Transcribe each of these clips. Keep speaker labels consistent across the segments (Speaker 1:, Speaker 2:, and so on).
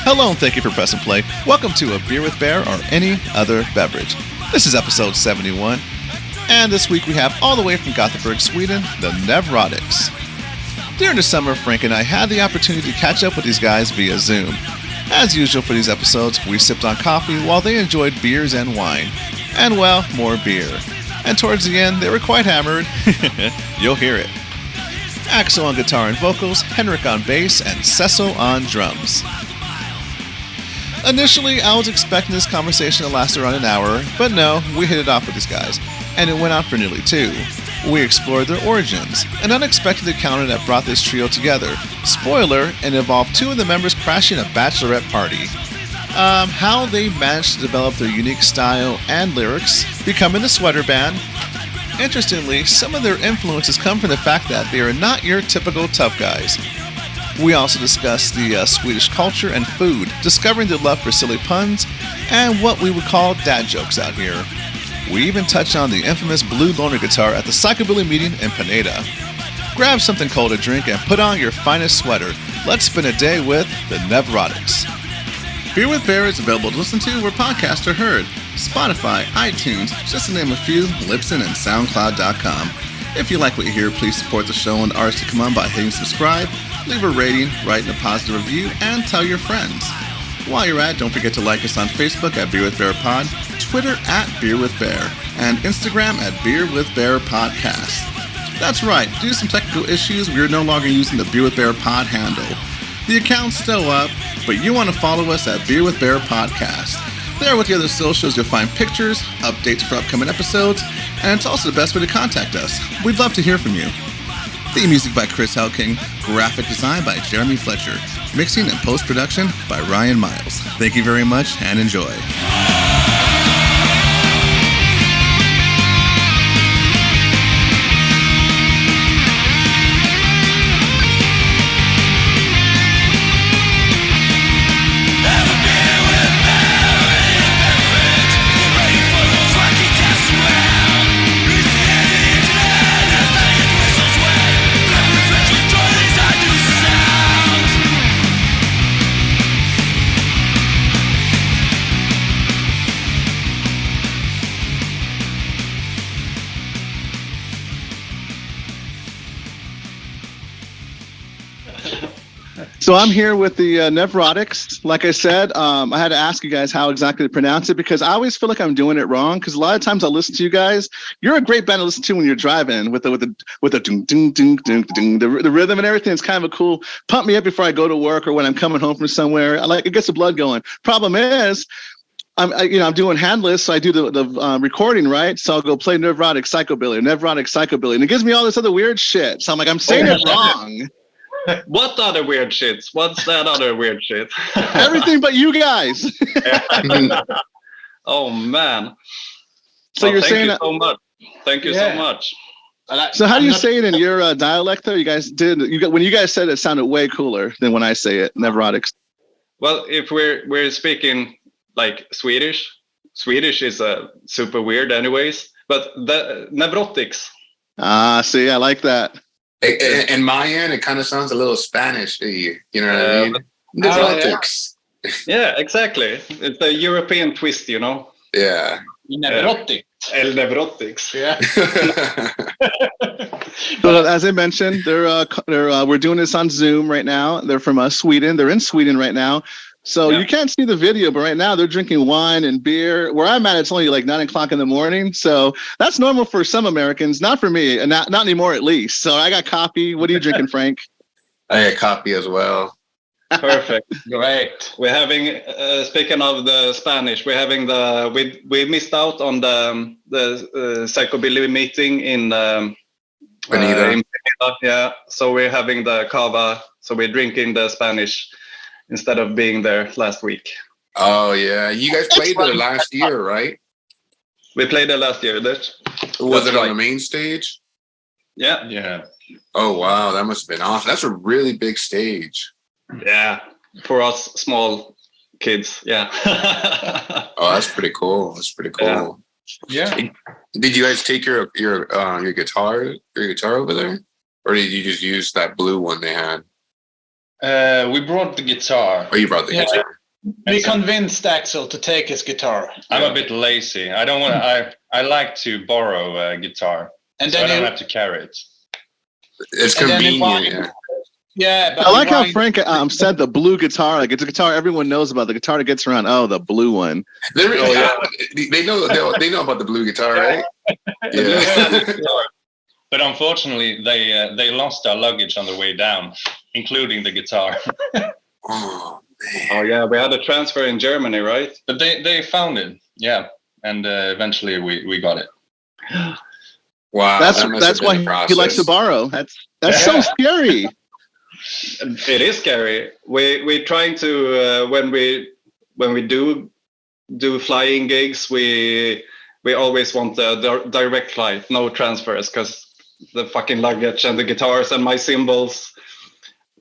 Speaker 1: Hello and thank you for pressing play. Welcome to A Beer with Bear or Any Other Beverage. This is episode 71, and this week we have all the way from Gothenburg, Sweden, the Nevrotix. During the summer, Frank and I had the opportunity to catch up with these guys via Zoom. As usual for these episodes, we sipped on coffee while they enjoyed beers and wine. And well, more beer. And towards the end, they were quite hammered. You'll hear it. Axel on guitar and vocals, Henrik on bass, and Cecil on drums. Initially, I was expecting this conversation to last around an hour, but no, we hit it off with these guys, and it went on for nearly 2. We explored their origins, an unexpected encounter that brought this trio together. Spoiler, it involved 2 of the members crashing a bachelorette party. How they managed to develop their unique style and lyrics, becoming the Sweater Band. Interestingly, some of their influences come from the fact that they are not your typical tough guys. We also discussed the Swedish culture and food, discovering their love for silly puns, and what we would call dad jokes out here. We even touched on the infamous Blue Loner guitar at the Psychobilly meeting in Pineda. Grab something cold to drink and put on your finest sweater. Let's spend a day with the Nevrotix. Beer with Bear is available to listen to where podcasts are heard. Spotify, iTunes, just to name a few, Libsyn, and SoundCloud.com. If you like what you hear, please support the show and artists to come on by hitting subscribe, leave a rating, write a positive review, and tell your friends. While you're at it, don't forget to like us on Facebook at Beer with Bear Pod, Twitter at Beer with Bear, and Instagram at Beer with Bear Podcast. That's right, due to some technical issues, we are no longer using the Beer with Bear Pod handle. The account's still up, but you want to follow us at Beer with Bear Podcast. There with the other socials, you'll find pictures, updates for upcoming episodes, and it's also the best way to contact us. We'd love to hear from you. Theme music by Chris Helking, graphic design by Jeremy Fletcher, mixing and post-production by Ryan Miles. Thank you very much and enjoy. So I'm here with the Nevrotix. Like I said, I had to ask you guys how exactly to pronounce it because I always feel like I'm doing it wrong. Because a lot of times I listen to you guys. You're a great band to listen to when you're driving with the ding ding ding ding ding the rhythm and everything. It's kind of a cool pump me up before I go to work or when I'm coming home from somewhere. I like it gets the blood going. Problem is, I'm doing handless, so I do the recording, right? So I'll go play Nevrotix Psychobilly, and it gives me all this other weird shit. So I'm like, I'm saying it wrong.
Speaker 2: What other weird shits? What's that other weird shit?
Speaker 1: Everything but you guys.
Speaker 2: Oh man.
Speaker 1: So you're saying
Speaker 2: so much. Thank you so much.
Speaker 1: So how do you say it in your dialect though? You guys did when you guys said it sounded way cooler than when I say it, Nevrotix.
Speaker 2: Well, if we're speaking like Swedish is super weird anyways, but the Nevrotix.
Speaker 1: See, I like that.
Speaker 3: In my end, it kind of sounds a little Spanish. You know what I mean? Nevrotix.
Speaker 2: Yeah, exactly. It's a European twist, you know?
Speaker 3: Yeah.
Speaker 2: Nevrotix. El Nevrotix.
Speaker 3: Yeah.
Speaker 1: So as I mentioned, we're doing this on Zoom right now. They're from Sweden. They're in Sweden right now. So you can't see the video, but right now they're drinking wine and beer. Where I'm at, it's only like 9 o'clock in the morning. So that's normal for some Americans, not for me, and not anymore at least. So I got coffee. What are you drinking, Frank?
Speaker 3: I got coffee as well.
Speaker 2: Perfect. Great. We're having, speaking of the Spanish, we're having we missed out on the Psychobilly meeting in
Speaker 3: Pineda.
Speaker 2: Yeah. So we're having the cava. So we're drinking the Spanish instead of being there last week.
Speaker 3: Oh yeah, you guys played there last year, right?
Speaker 2: We played there last year.
Speaker 3: Was it on the main stage?
Speaker 2: Yeah.
Speaker 4: Yeah.
Speaker 3: Oh wow, that must have been awesome. That's a really big stage.
Speaker 2: Yeah, for us small kids. Yeah.
Speaker 3: Oh, that's pretty cool. That's pretty cool.
Speaker 4: Yeah.
Speaker 3: Did you guys take your guitar over there, or did you just use that blue one they had?
Speaker 4: We brought the guitar.
Speaker 3: Oh, you brought the guitar.
Speaker 4: We convinced Axel to take his guitar.
Speaker 5: I'm a bit lazy. I don't want to. I like to borrow a guitar, and so I don't have to carry it.
Speaker 3: It's convenient.
Speaker 4: Yeah, but
Speaker 1: I like how Frank said the blue guitar. Like it's a guitar everyone knows about. The guitar that gets around. Oh, the blue one.
Speaker 3: They know about the blue guitar, right? Yeah.
Speaker 5: But unfortunately, they lost our luggage on the way down, including the guitar.
Speaker 3: Oh man.
Speaker 2: Oh yeah, we had a transfer in Germany, right?
Speaker 5: But they found it, yeah, and eventually we got it.
Speaker 3: Wow,
Speaker 1: that's why he likes to borrow. That's so scary.
Speaker 2: It is scary. We're trying to when we do flying gigs, we always want the direct flight, no transfers, because the fucking luggage and the guitars and my cymbals.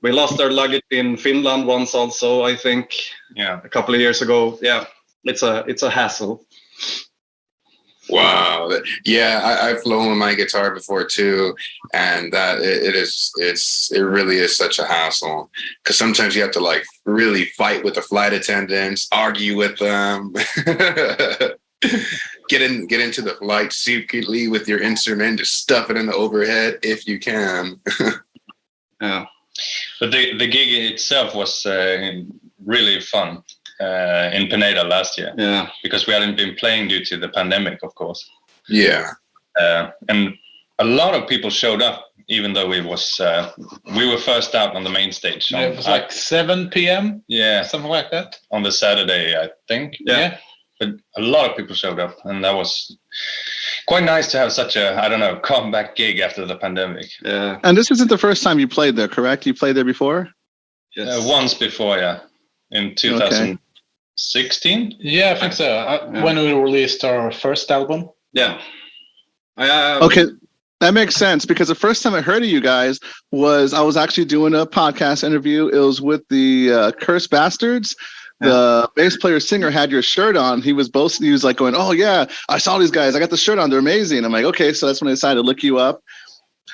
Speaker 2: We lost our luggage in Finland once, also. I think, a couple of years ago. Yeah, it's a hassle.
Speaker 3: Wow. Yeah, I've flown with my guitar before too, and that it really is such a hassle because sometimes you have to like really fight with the flight attendants, argue with them, get into the flight secretly with your instrument, just stuff it in the overhead if you can.
Speaker 2: Yeah,
Speaker 5: but the gig itself was really fun. In Pineda last year, because we hadn't been playing due to the pandemic, of course.
Speaker 3: Yeah,
Speaker 5: and a lot of people showed up, even though we were first out on the main stage.
Speaker 4: It was like 7 p.m.
Speaker 5: Yeah,
Speaker 4: something like that
Speaker 5: on the Saturday, I think.
Speaker 4: Yeah,
Speaker 5: but a lot of people showed up, and that was quite nice to have such a comeback gig after the pandemic.
Speaker 2: Yeah,
Speaker 1: and this isn't the first time you played there, correct? You played there before?
Speaker 2: Yes.
Speaker 5: Once before, in 2016.
Speaker 4: Yeah, I think so. When we released our first album.
Speaker 2: Yeah.
Speaker 1: Okay, that makes sense because the first time I heard of you guys was I was actually doing a podcast interview. It was with the Cursed Bastards. The bass player singer had your shirt on. He was like going, "Oh yeah, I saw these guys. I got the shirt on. They're amazing." I'm like, okay, so that's when I decided to look you up.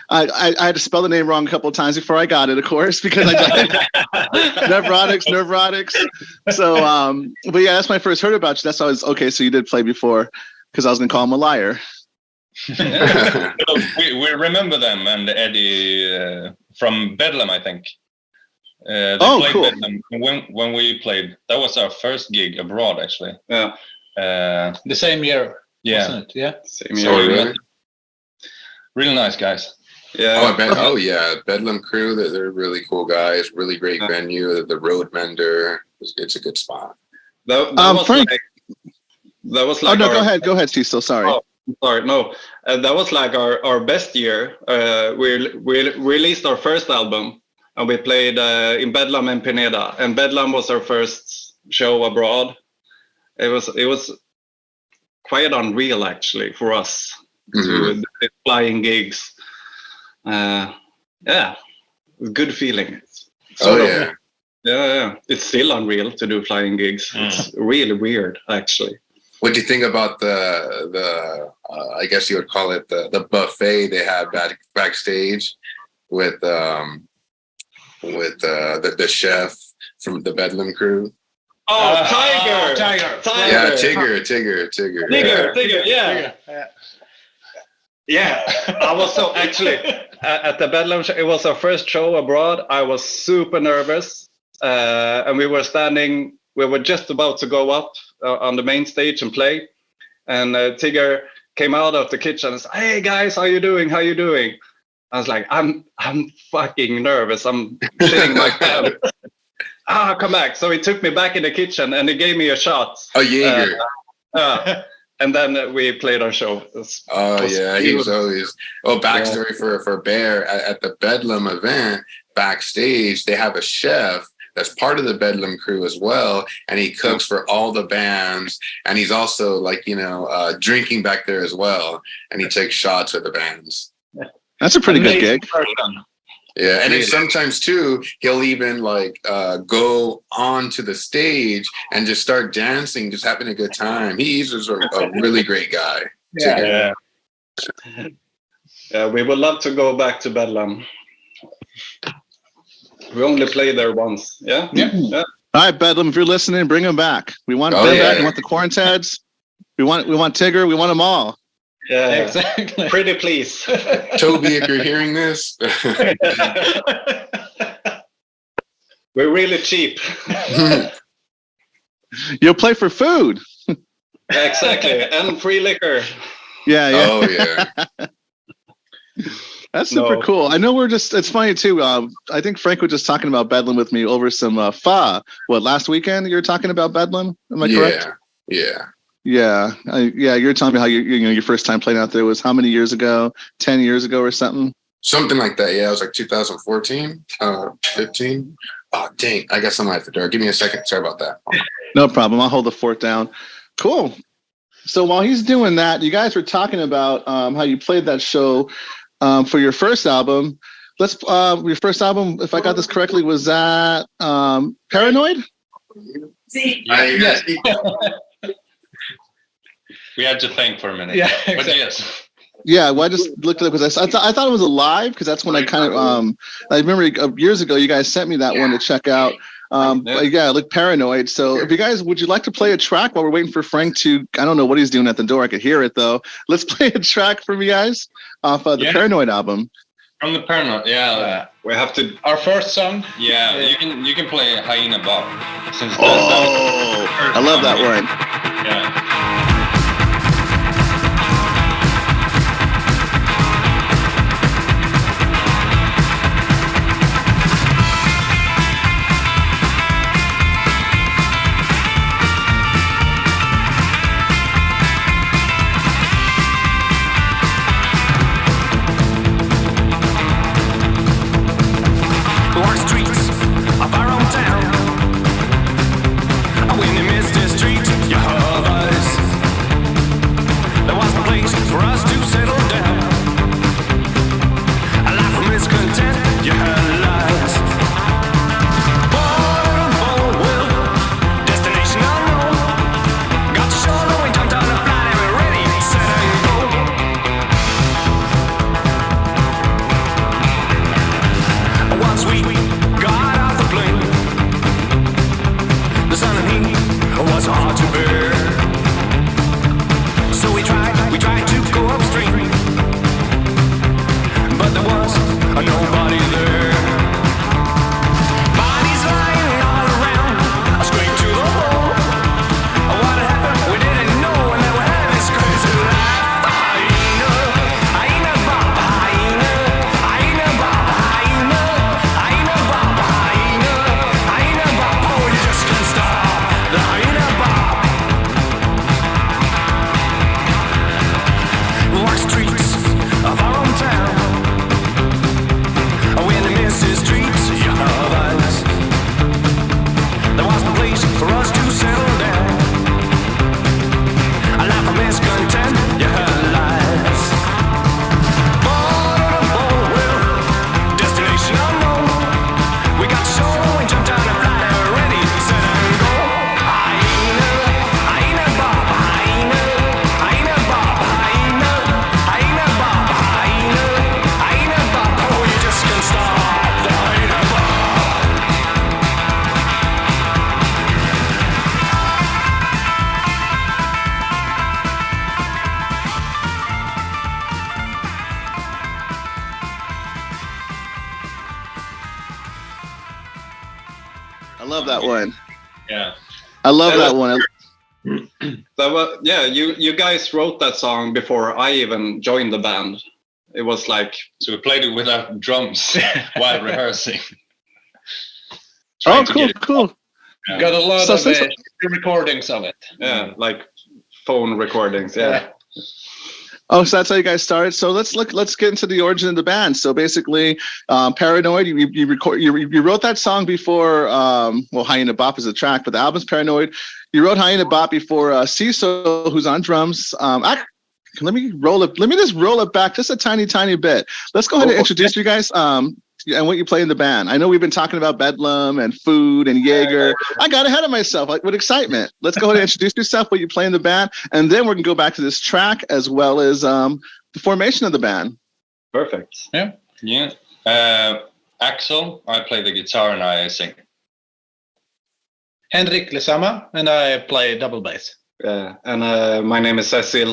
Speaker 1: I had to spell the name wrong a couple of times before I got it, of course, because I Nevrotix. So, but yeah, that's when I first heard about you. That's why I was okay. So you did play before, because I was gonna call him a liar.
Speaker 5: we remember them and Eddie from Bedlam, I think. They played
Speaker 1: cool.
Speaker 5: Bedlam when we played. That was our first gig abroad, actually.
Speaker 2: Yeah.
Speaker 4: The same year.
Speaker 5: Yeah.
Speaker 4: Wasn't it? Yeah.
Speaker 2: Same
Speaker 5: So
Speaker 2: year.
Speaker 5: really nice guys.
Speaker 2: Yeah.
Speaker 3: Bedlam crew. They're really cool guys. Really great venue. The Road Mender. It's a good spot.
Speaker 2: That was
Speaker 1: Frank.
Speaker 2: That was like.
Speaker 1: Oh no, go ahead, Cecil. Sorry.
Speaker 2: Oh, sorry. No, that was like our best year. We released our first album, and we played in Bedlam and Pineda. And Bedlam was our first show abroad. It was quite unreal actually for us to do flying gigs. Good feeling. Yeah. It's still unreal to do flying gigs. It's really weird, actually.
Speaker 3: What do you think about the I guess you would call it the buffet they had backstage with the chef from the Bedlam crew?
Speaker 2: Oh, Tiger!
Speaker 3: Yeah, Tigger.
Speaker 2: Yeah, I was so actually at the Bedlam show. It was our first show abroad. I was super nervous, and we were standing. We were just about to go up on the main stage and play, and Tigger came out of the kitchen and said, "Hey guys, how you doing? How you doing?" I was like, "I'm fucking nervous. I'm shitting my pants." Come back. So he took me back in the kitchen and he gave me a shot.
Speaker 3: Oh, Jaeger.
Speaker 2: And then we played our show.
Speaker 3: He was always. Oh, backstory for Bear at the Bedlam event backstage. They have a chef that's part of the Bedlam crew as well, and he cooks for all the bands. And he's also drinking back there as well, and he takes shots with the bands.
Speaker 1: That's a pretty good gig.
Speaker 3: Yeah, and then sometimes too, he'll even go onto the stage and just start dancing, just having a good time. He's just a really great guy.
Speaker 2: Yeah, we would love to go back to Bedlam. We only played there once. Yeah.
Speaker 1: All right, Bedlam, if you're listening, bring them back. We want them back. We want the Quarantads. We want Tigger. We want them all.
Speaker 2: Yeah,
Speaker 4: exactly.
Speaker 2: Pretty please.
Speaker 3: Toby, if you're hearing this.
Speaker 2: We're really cheap.
Speaker 1: You'll play for food.
Speaker 2: Exactly. And free liquor.
Speaker 1: Yeah.
Speaker 3: Oh, yeah.
Speaker 1: That's super cool. I know it's funny too. I think Frank was just talking about Bedlam with me over some pho. Last weekend you were talking about Bedlam? Am I correct?
Speaker 3: Yeah.
Speaker 1: Yeah. You were telling me how your first time playing out there was how many years ago? 10 years ago or something?
Speaker 3: Something like that. Yeah, it was like 2014, 15. Oh, dang. I got someone at the door. Give me a second. Sorry about that.
Speaker 1: No problem. I'll hold the fort down. Cool. So while he's doing that, you guys were talking about how you played that show for your first album. Your first album, if I got this correctly, was that Paranoid?
Speaker 3: Yes.
Speaker 5: We had to think for a minute.
Speaker 4: Yeah,
Speaker 5: but yes.
Speaker 1: Yeah, well, I just looked it up because I thought it was alive because that's when I kind of I remember years ago you guys sent me that one to check out. I look Paranoid. So if you guys, would you like to play a track while we're waiting for Frank to? I don't know what he's doing at the door. I could hear it though. Let's play a track from you guys off the Paranoid album.
Speaker 5: From the Paranoid,
Speaker 2: we have to.
Speaker 4: Our first song.
Speaker 5: Yeah, you can play Hyena Bob. Since
Speaker 1: I love that one.
Speaker 5: Yeah.
Speaker 1: I love that one.
Speaker 5: Yeah.
Speaker 1: I love that one.
Speaker 2: You guys wrote that song before I even joined the band. It was like,
Speaker 5: so we played it without drums while rehearsing.
Speaker 1: Cool.
Speaker 4: Yeah. Got a lot of recordings of it.
Speaker 2: Yeah, like phone recordings. Yeah.
Speaker 1: Oh, so that's how you guys started. So let's get into the origin of the band. So basically, Paranoid. You wrote that song before. Hyena Bop is a track, but the album's Paranoid. You wrote Hyena Bop before Ciso, who's on drums. Let me just roll it back just a tiny bit. Let's go ahead and introduce you guys. And what you play in the band. I know we've been talking about Bedlam and food and Jaeger. I got ahead of myself, like with excitement. Let's go ahead and introduce yourself, what you play in the band, and then we're gonna go back to this track as well as the formation of the band.
Speaker 2: Perfect.
Speaker 5: Yeah. Axel, I play the guitar and I sing.
Speaker 4: Henrik Lesama, and I play double bass.
Speaker 2: Yeah, and my name is Cecil,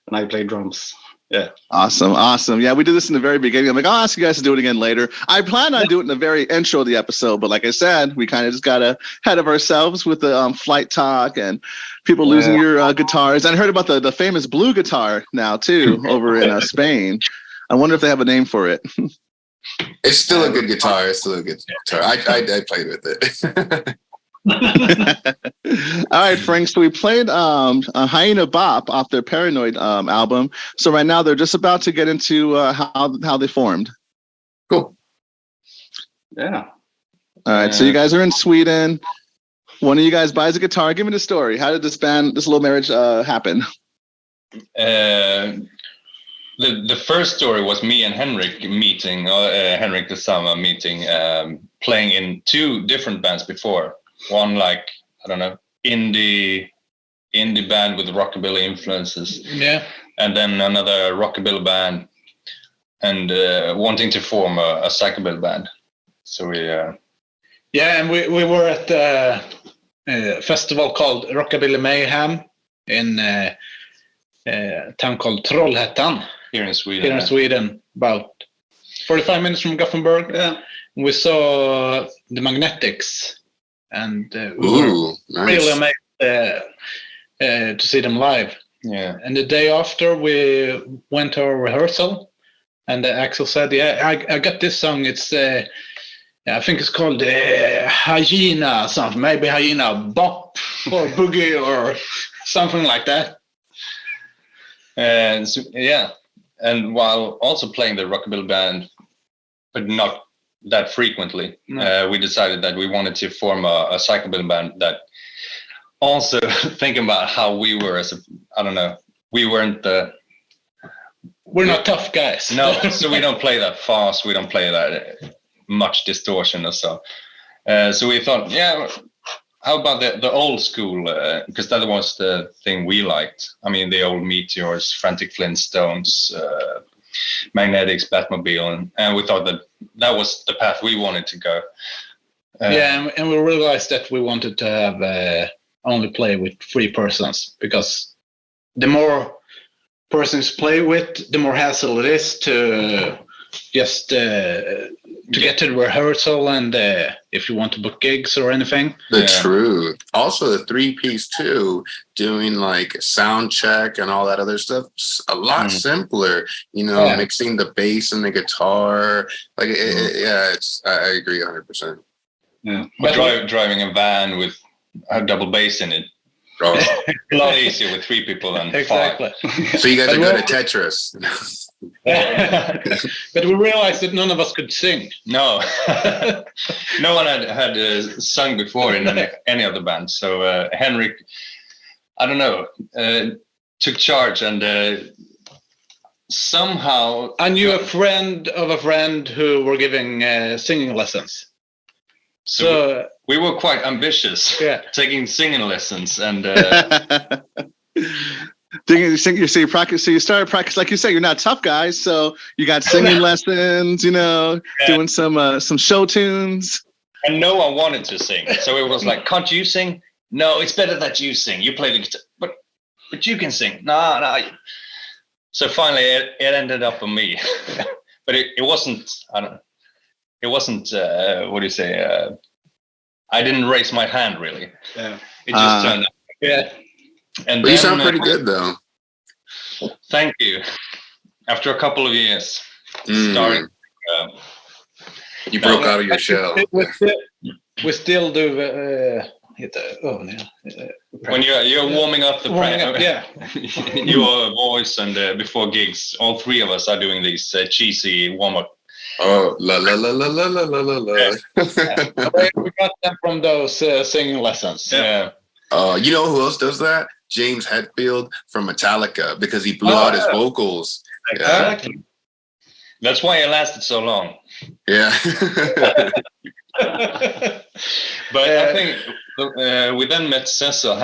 Speaker 2: and I play drums. Yeah.
Speaker 1: Awesome. Yeah, we did this in the very beginning. I'm like, I'll ask you guys to do it again later. I plan on doing it in the very intro of the episode, but like I said, we kind of just got ahead of ourselves with the flight talk and people losing your guitars. And I heard about the famous blue guitar now too over in Spain. I wonder if they have a name for it.
Speaker 3: It's still a good guitar. I played with it.
Speaker 1: All right, Frank. So we played Hyena Bop off their Paranoid album. So right now they're just about to get into how they formed.
Speaker 3: Cool.
Speaker 2: Yeah.
Speaker 1: All right. So you guys are in Sweden. One of you guys buys a guitar. Give me the story. How did this little marriage happen?
Speaker 5: The first story was me and Henrik meeting, Henrik the Summer meeting, playing in two different bands before. One indie band with rockabilly influences.
Speaker 4: Yeah.
Speaker 5: And then another rockabilly band, and wanting to form a psychobilly band. So we.
Speaker 4: And we were at a festival called Rockabilly Mayhem in a town called Trollhättan.
Speaker 5: Here in Sweden.
Speaker 4: About 45 minutes from Gothenburg.
Speaker 2: Yeah.
Speaker 4: We saw the Magnetics, and we were really amazed to see them live.
Speaker 5: Yeah.
Speaker 4: And the day after, we went to a rehearsal, and Axel said, I got this song. It's, I think it's called Hyena something, maybe Hyena Bop or Boogie or something like that.
Speaker 5: And so, and while also playing the rockabilly band, but not that frequently, we decided that we wanted to form a psychobilly band that also thinking about how we were we're not
Speaker 4: tough guys.
Speaker 5: No, so we don't play that fast. We don't play that much distortion or so. So we thought, how about the old school? Because that was the thing we liked. I mean, the old Meteors, Frantic Flintstones, Magnetics, Batmobile, and we thought that was the path we wanted to go.
Speaker 4: And we realized that we wanted to have only play with 3 persons, because the more persons play with, the more hassle it is to just to get to the rehearsal and if you want to book gigs or anything.
Speaker 3: The truth. Also the 3-piece too, doing like sound check and all that other stuff, a lot simpler, mixing the bass and the guitar. Like I agree 100%.
Speaker 5: Yeah. But driving a van with a double bass in it.
Speaker 3: Oh.
Speaker 5: A lot easier with 3 people than 5.
Speaker 3: So you guys are good at Tetris.
Speaker 4: But we realized that none of us could sing.
Speaker 5: No. No one had sung before in any of the bands. So Henrik, I don't know, took charge, and somehow
Speaker 4: I knew a friend of a friend who were giving singing lessons. So
Speaker 5: we were quite ambitious, taking singing lessons, and
Speaker 1: you started practice, like you say, you're not tough guys, so you got singing lessons, doing some show tunes.
Speaker 5: And no one wanted to sing, so it was like, can't you sing? No, it's better that you sing. You play the guitar, but you can sing. No. So finally, it ended up on me, but it wasn't. I don't know. It wasn't, what do you say? I didn't raise my hand, really. Yeah. It just turned out.
Speaker 3: Yeah. And you sound pretty good, though.
Speaker 5: Thank you. After a couple of years, starting.
Speaker 3: You broke out of your shell.
Speaker 4: We still do.
Speaker 5: When you're warming up your voice, and before gigs, all 3 of us are doing these cheesy warm-up.
Speaker 3: Oh, la la la la la la la la.
Speaker 4: We got them from those singing lessons.
Speaker 5: Yeah.
Speaker 3: You know who else does that? James Hetfield from Metallica, because he blew out his vocals.
Speaker 5: Exactly. Yeah. That's why it lasted so long.
Speaker 3: Yeah.
Speaker 5: But I think we then met Cecil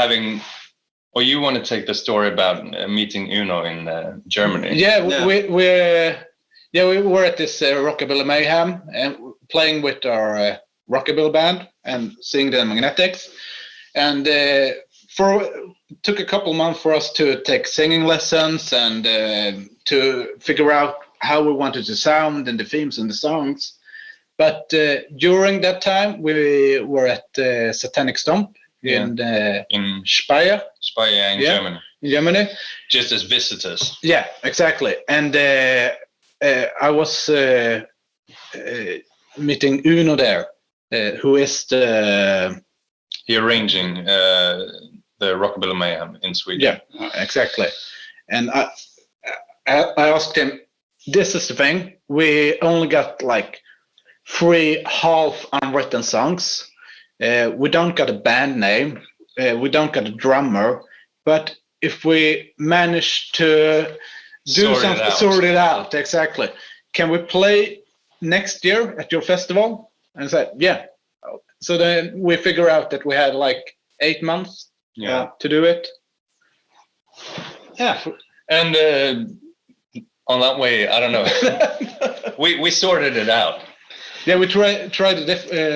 Speaker 5: or you want to take the story about meeting Uno in Germany?
Speaker 4: We were at this Rockabilly Mayhem and playing with our Rockabilly band and seeing the Magnetics. and took a couple months for us to take singing lessons and to figure out how we wanted to sound and the themes and the songs. But during that time, we were at Satanic Stomp in Speyer.
Speaker 5: Speyer in Germany.
Speaker 4: In Germany.
Speaker 5: Just as visitors.
Speaker 4: Yeah, exactly. And I was meeting Uno there, who is
Speaker 5: he arranging the Rockabilly Mayhem in Sweden.
Speaker 4: Yeah, exactly. And I asked him, this is the thing, we only got like 3 half unwritten songs. We don't got a band name. We don't got a drummer. But if we manage to sort it out, exactly. Can we play next year at your festival? And I said, yeah. So then we figure out that we had like 8 months to do it.
Speaker 5: Yeah. And on that way, I don't know. we sorted it out.
Speaker 4: Yeah, we tried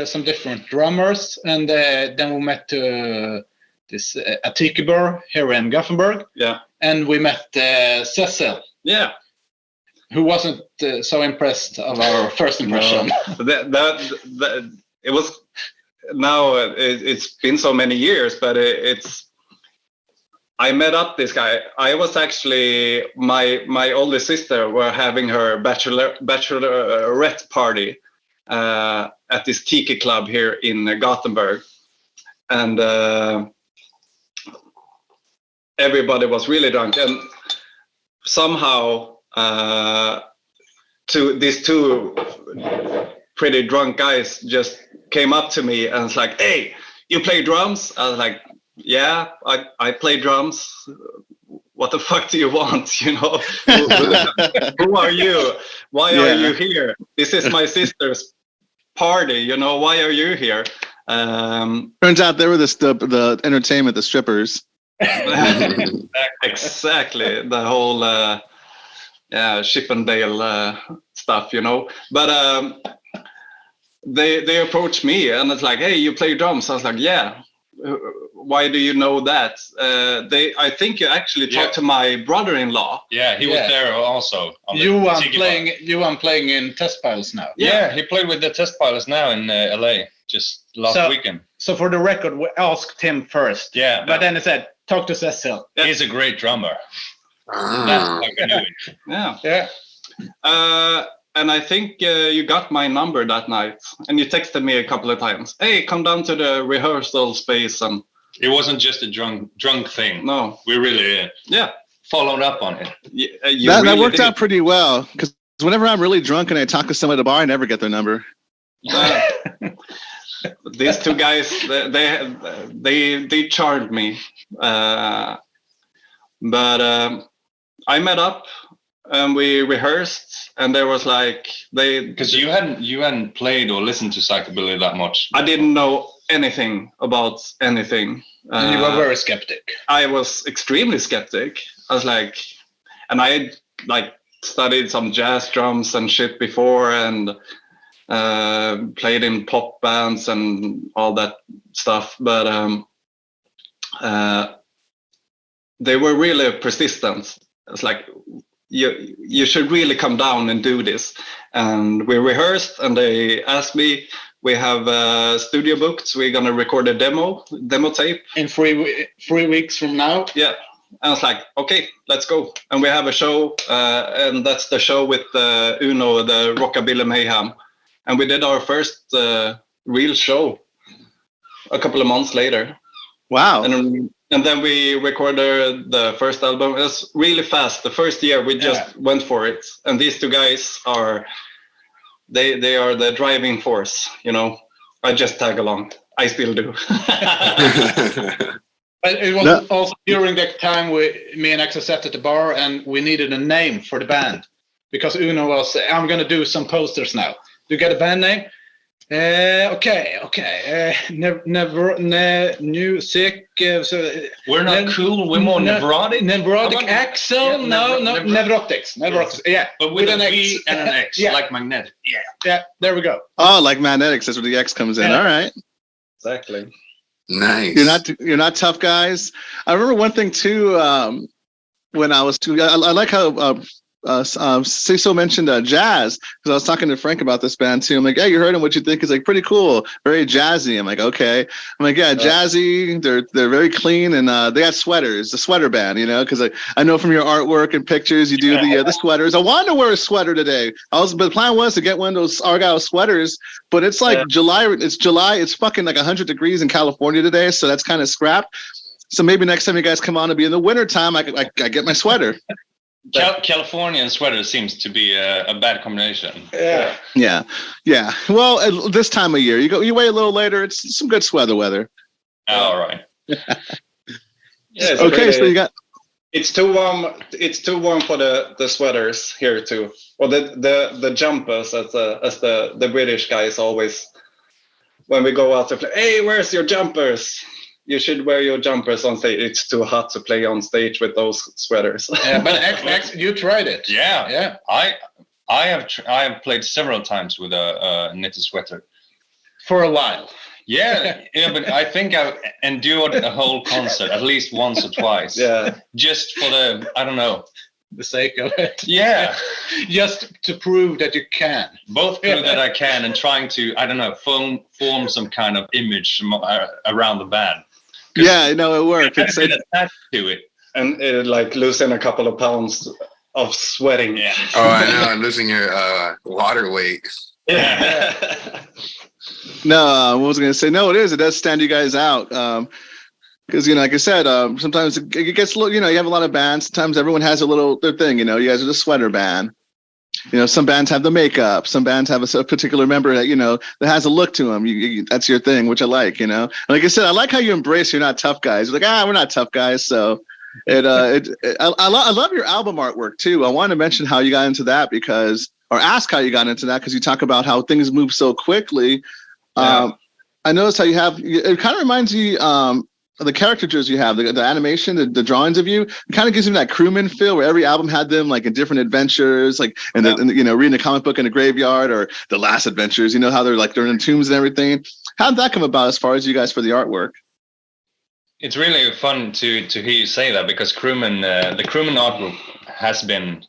Speaker 4: some different drummers, and then we met this Atiki bar here in Gothenburg.
Speaker 2: Yeah.
Speaker 4: And we met Cecil.
Speaker 2: Yeah.
Speaker 4: Who wasn't so impressed of our first impression.
Speaker 2: No. that it was. Now it's been so many years, but I met up this guy. I was actually my oldest sister were having her bachelorette party at this tiki club here in Gothenburg, and everybody was really drunk, and somehow these two pretty drunk guys just came up to me and was like, "Hey, you play drums?" I was like, "Yeah, I play drums. What the fuck do you want? You know, who are you? Why are you here? This is my sister's party. You know, why are you here?"
Speaker 1: Turns out they were the entertainment, the strippers.
Speaker 2: Exactly, the whole Chippendale stuff, you know. But they approached me and it's like, "Hey, you play drums?" I was like, "Yeah." Why do you know that? I think you actually talked to my brother-in-law.
Speaker 5: Yeah, he was there also.
Speaker 4: Johan playing in Test Pilots now.
Speaker 5: Yeah, he played with the Test Pilots now in LA just last weekend.
Speaker 4: So for the record, we asked him first.
Speaker 5: Yeah.
Speaker 4: But then he said, talk to Cecil.
Speaker 5: Yeah. He's a great drummer. That's how we do it.
Speaker 2: Yeah.
Speaker 4: Yeah.
Speaker 2: And I think you got my number that night, and you texted me a couple of times. "Hey, come down to the rehearsal space." And
Speaker 5: it wasn't just a drunk thing.
Speaker 2: No,
Speaker 5: we really followed up on it.
Speaker 1: That worked out pretty well, because whenever I'm really drunk and I talk to someone at a bar, I never get their number.
Speaker 2: These two guys, they charmed me, but I met up and we rehearsed, and there was like
Speaker 5: because you hadn't played or listened to psychobilly that much.
Speaker 2: I didn't know anything about anything.
Speaker 4: And you were very skeptic.
Speaker 2: I was extremely skeptic. I was like, and I like studied some jazz drums and shit before, and played in pop bands and all that stuff, but they were really persistent. It's like, you should really come down and do this. And we rehearsed, and they asked me, "We have studio booked. We're gonna record a demo tape
Speaker 4: in 3 weeks from now."
Speaker 2: Yeah, and I was like, "Okay, let's go." And we have a show, and that's the show with Uno, the Rockabilly Mayhem. And we did our first real show a couple of months later.
Speaker 1: Wow.
Speaker 2: And then we recorded the first album. It was really fast. The first year we just went for it. And these two guys are the driving force, you know. I just tag along. I still do.
Speaker 4: It was also during that time me and Axel sat at the bar and we needed a name for the band. Because Uno was, "I'm going to do some posters now. Do you get a band name?" Okay. Music.
Speaker 5: We're not cool. We're more Nevrotix.
Speaker 4: Nevrotix. Axel. No. Nevrotix. Yeah.
Speaker 5: But with an X and an X, like magnetic.
Speaker 4: Yeah. There we go.
Speaker 1: Oh, like magnetics. That's where the X comes in. All right.
Speaker 2: Exactly.
Speaker 3: Nice.
Speaker 1: You're not tough guys. I remember one thing too. When I was I like how Cecil mentioned jazz, because I was talking to Frank about this band too. I'm like, yeah, you heard him. What you think? He's like, pretty cool, very jazzy. I'm like, okay. I'm like, yeah, jazzy. They're very clean, and they got sweaters. The sweater band, because I know from your artwork and pictures you do the sweaters. I wanted to wear a sweater today. But the plan was to get one of those Argyle sweaters. But it's like July. It's July. It's fucking like 100 degrees in California today, so that's kind of scrapped. So maybe next time you guys come on to be in the wintertime, I get my sweater.
Speaker 5: Californian sweater seems to be a bad combination.
Speaker 1: Yeah. Well, this time of year, you wait a little later. It's some good sweater weather.
Speaker 5: All right.
Speaker 1: Okay, so you got.
Speaker 2: It's too warm. It's too warm for the sweaters here too, or the jumpers, as the British guys always. When we go out to play, hey, where's your jumpers? You should wear your jumpers on stage. It's too hot to play on stage with those sweaters.
Speaker 4: Yeah, but you tried it.
Speaker 5: Yeah. I have played several times with a knitted sweater
Speaker 4: for a while.
Speaker 5: Yeah, but I think I've endured a whole concert at least once or twice.
Speaker 2: Yeah,
Speaker 5: just for
Speaker 4: the sake of it.
Speaker 5: Yeah,
Speaker 4: just to prove that you can.
Speaker 5: Both prove that I can and trying to form some kind of image around the band.
Speaker 1: Yeah, it worked.
Speaker 5: It's attached to it,
Speaker 2: and it like losing a couple of pounds of sweating.
Speaker 5: Yeah.
Speaker 3: Oh, I know. I'm losing your water weight.
Speaker 5: Yeah.
Speaker 1: No, what was I going to say? No, it is. It does stand you guys out. Because, like I said, sometimes it gets a little, you have a lot of bands. Sometimes everyone has their thing, you guys are the sweater band. Some bands have the makeup. Some bands have a particular member that, that has a look to them. That's your thing, which I like, Like I said, I like how you embrace you're not tough guys. You're like, we're not tough guys. So I love your album artwork too. I wanted to mention how you got into that or ask how you got into that, because you talk about how things move so quickly. I noticed how you have, it kind of reminds you, the caricatures you have, the animation, the drawings of you, it kind of gives me that crewman feel where every album had them like in different adventures, like reading a comic book in a graveyard, or the last adventures, how they're in tombs and everything. How did that come about as far as you guys for the artwork?
Speaker 5: It's really fun to hear you say that, because the crewman artwork has been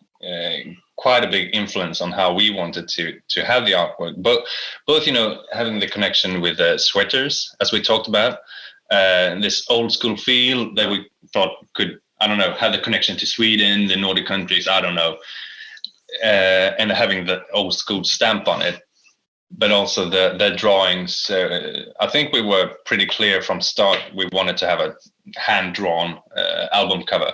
Speaker 5: quite a big influence on how we wanted to have the artwork. Both having the connection with sweaters, as we talked about, this old school feel that we thought could, have the connection to Sweden, the Nordic countries, I don't know, and having the old school stamp on it, but also the drawings. I think we were pretty clear from start we wanted to have a hand-drawn album cover,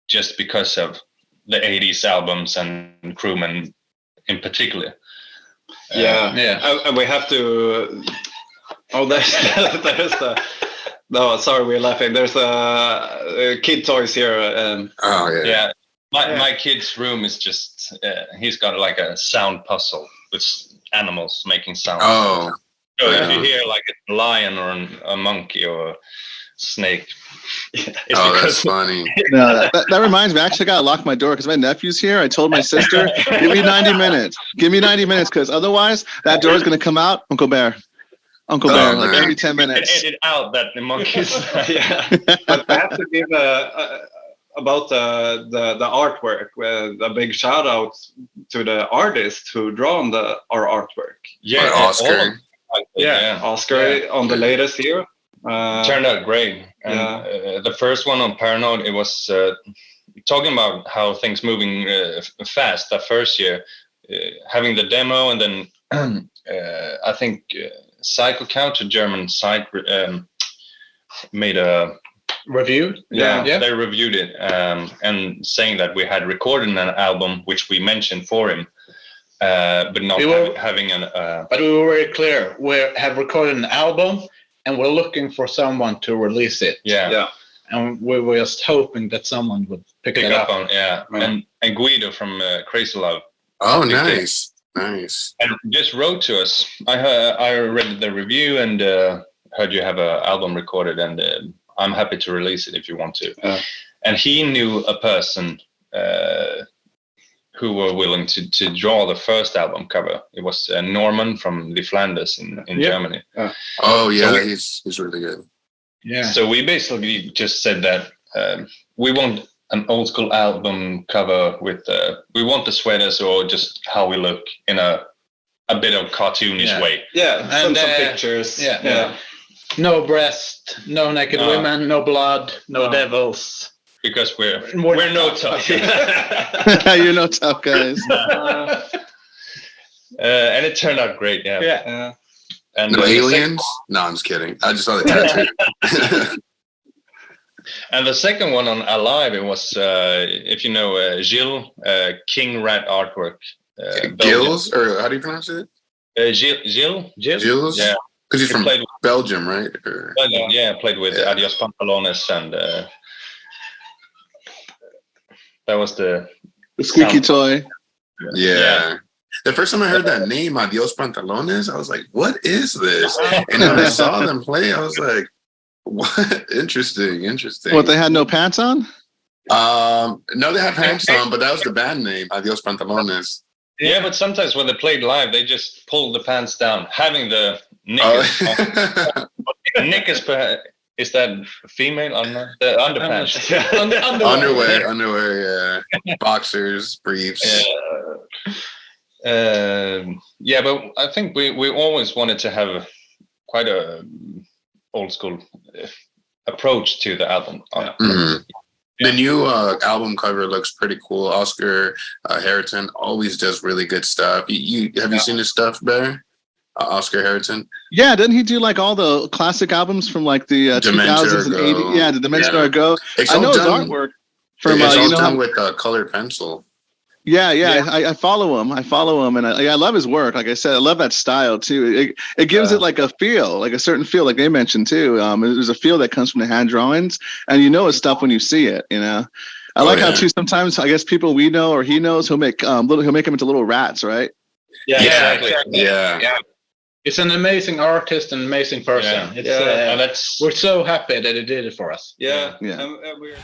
Speaker 5: just because of the 80s albums and Crewman in particular.
Speaker 2: And we have to. Oh, there's the. No, sorry, we're laughing. There's kid toys here.
Speaker 5: Yeah. My kid's room is just. He's got like a sound puzzle with animals making sounds.
Speaker 3: Oh.
Speaker 5: So if you hear like a lion or a monkey or a snake.
Speaker 3: That's funny.
Speaker 1: No, that reminds me. I actually got to lock my door because my nephew's here. I told my sister, give me 90 minutes. Give me 90 minutes, because otherwise that door is going to come out. Uncle Bear, like every 10 minutes.
Speaker 5: Edit out that the monkeys.
Speaker 2: But I have to give about the artwork. A big shout out to the artist who drawn our artwork.
Speaker 5: Yeah,
Speaker 3: Oscar.
Speaker 2: Oscar on the latest here.
Speaker 5: Turned out great. And the first one on Paranoid, it was talking about how things moving fast that first year, having the demo, and then I think Psycho Couch, a German site, made a
Speaker 4: review.
Speaker 5: They reviewed it and saying that we had recorded an album, which we mentioned for him, but not having an.
Speaker 4: But we were very clear. We have recorded an album, and we're looking for someone to release it.
Speaker 5: Yeah.
Speaker 4: And we were just hoping that someone would pick it up.
Speaker 5: On. Yeah. And Guido from Crazy Love.
Speaker 3: Oh, nice. Nice.
Speaker 5: And just wrote to us. I read the review and heard you have an album recorded, and I'm happy to release it if you want to. And he knew a person who were willing to draw the first album cover. It was Norman from the Flanders in Germany.
Speaker 3: Oh yeah, so he's really good.
Speaker 4: Yeah.
Speaker 5: So we basically just said that we want an old school album cover with we want the sweaters or just how we look in a bit of cartoonish way.
Speaker 2: Yeah,
Speaker 4: And,
Speaker 2: some pictures.
Speaker 4: Yeah. No breast, no naked women, no blood, no devils.
Speaker 5: Because we're no tough.
Speaker 1: You're no tough guys.
Speaker 5: And it turned out great. Yeah. And
Speaker 3: No aliens? No, I'm just kidding. I just saw the tattoo.
Speaker 5: And the second one on Alive, it was, if you know, Gilles, King Rat Artwork.
Speaker 3: Gilles, or how do you pronounce it?
Speaker 5: Gilles?
Speaker 3: Gilles?
Speaker 5: Yeah.
Speaker 3: Because he's from
Speaker 5: played with
Speaker 3: Belgium, right? Or...
Speaker 5: Belgium, yeah, played with Adios Pantalones, and that was the
Speaker 1: squeaky toy.
Speaker 3: Yeah. The first time I heard that name, Adios Pantalones, I was like, what is this? And when I saw them play, I was like, what? Interesting.
Speaker 1: What, they had no pants on?
Speaker 3: No, they had pants on, but that was the band name, Adios Pantalones.
Speaker 5: Yeah, but sometimes when they played live, they just pulled the pants down, having the knickers on. Knickers, is that female on the underpants?
Speaker 3: Underwear, yeah. Boxers, briefs.
Speaker 5: Yeah, but I think we always wanted to have quite a old school approach to the album.
Speaker 3: Mm-hmm. The new album cover looks pretty cool. Oscar Harrington always does really good stuff. Have you seen his stuff, Bear? Oscar Harrington?
Speaker 1: Yeah, didn't he do like all the classic albums from like the 2000s and 80s? Yeah, the Dementia Go. I know his artwork from
Speaker 3: it's all done with colored pencil.
Speaker 1: Yeah. I follow him. And I love his work. Like I said, I love that style too. It gives it like a feel, like a certain feel, like they mentioned too. There's a feel that comes from the hand drawings, and you know his stuff when you see it. You know, I like how too sometimes I guess people we know or he knows he'll make them into little rats, right?
Speaker 5: Yeah, exactly.
Speaker 3: Yeah.
Speaker 4: It's an amazing artist and amazing person.
Speaker 5: Yeah.
Speaker 4: We're so happy that he did it for us.
Speaker 2: Yeah.
Speaker 1: Yeah.
Speaker 2: We're